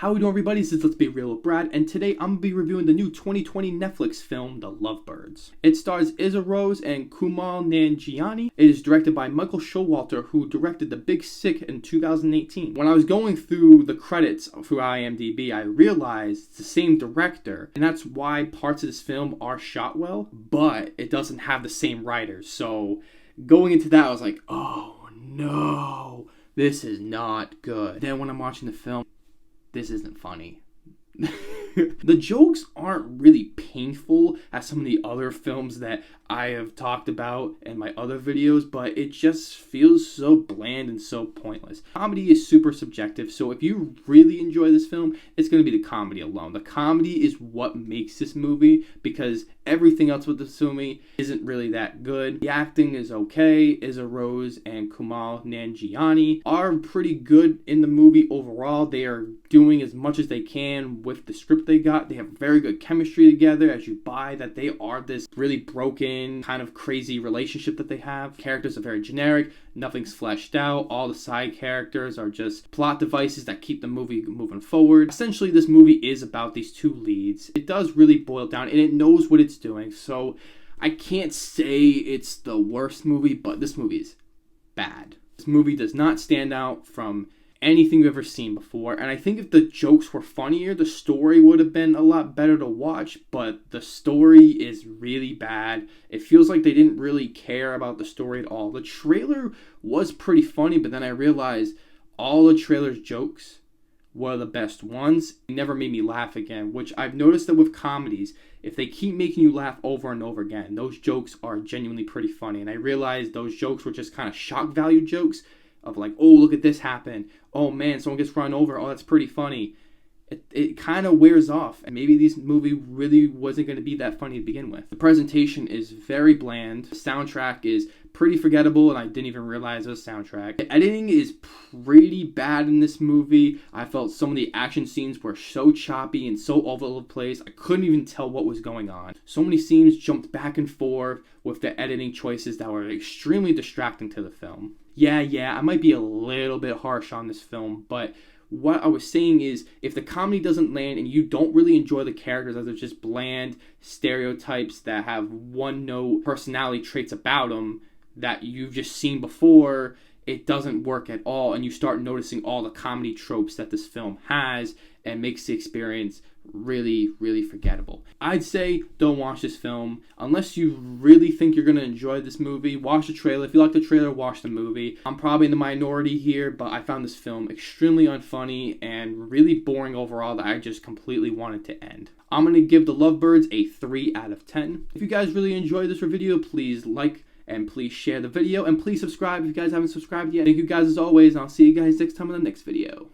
How we doing, everybody? This is Let's Be Real with Brad, and today I'm going to be reviewing the new 2020 Netflix film, The Lovebirds. It stars Issa and Kumail Nanjiani. It is directed by Michael Showalter, who directed The Big Sick in 2018. When I was going through the credits through IMDb, I realized it's the same director, and that's why parts of this film are shot well, but it doesn't have the same writers. So going into that, I was like, oh no, this is not good. Then when I'm watching the film, this isn't funny. The jokes aren't really painful as some of the other films that I have talked about in my other videos, but it just feels so bland and so pointless. Comedy is super subjective, so if you really enjoy this film, it's going to be the comedy alone. The comedy is what makes this movie, because everything else with this movie isn't really that good. The acting is okay. Issa and Kumail Nanjiani are pretty good in the movie overall. They are doing as much as they can with the script they got. They have very good chemistry together as you buy that they are this really broken, kind of crazy relationship that they have. Characters are very generic. Nothing's fleshed out. All the side characters are just plot devices that keep the movie moving forward. Essentially, this movie is about these two leads. It does really boil down, and it knows what it's doing. So I can't say it's the worst movie, but this movie is bad. This movie does not stand out from anything you've ever seen before, and I think if the jokes were funnier, the story would have been a lot better to watch, but the story is really bad. It feels like they didn't really care about the story at all. The trailer was pretty funny, but then I realized all the trailer's jokes were the best ones. It never made me laugh again, which I've noticed that with comedies, if they keep making you laugh over and over again, those jokes are genuinely pretty funny, and I realized those jokes were just kind of shock value jokes of like, oh, look at this happen. Oh man, someone gets run over. Oh, that's pretty funny. It kind of wears off. And maybe this movie really wasn't going to be that funny to begin with. The presentation is very bland. The soundtrack is pretty forgettable, and I didn't even realize it was a soundtrack. The editing is pretty bad in this movie. I felt some of the action scenes were so choppy and so all over the place. I couldn't even tell what was going on. So many scenes jumped back and forth with the editing choices that were extremely distracting to the film. Yeah, I might be a little bit harsh on this film, but what I was saying is, if the comedy doesn't land and you don't really enjoy the characters as they're just bland stereotypes that have one-note personality traits about them that you've just seen before, it doesn't work at all, and you start noticing all the comedy tropes that this film has and makes the experience really, really forgettable. I'd say don't watch this film unless you really think you're going to enjoy this movie. Watch the trailer. If you like the trailer, watch the movie. I'm probably in the minority here, but I found this film extremely unfunny and really boring overall that I just completely wanted to end. I'm going to give The Lovebirds a 3 out of 10. If you guys really enjoyed this video, please like and please share the video, and please subscribe if you guys haven't subscribed yet. Thank you guys as always, and I'll see you guys next time in the next video.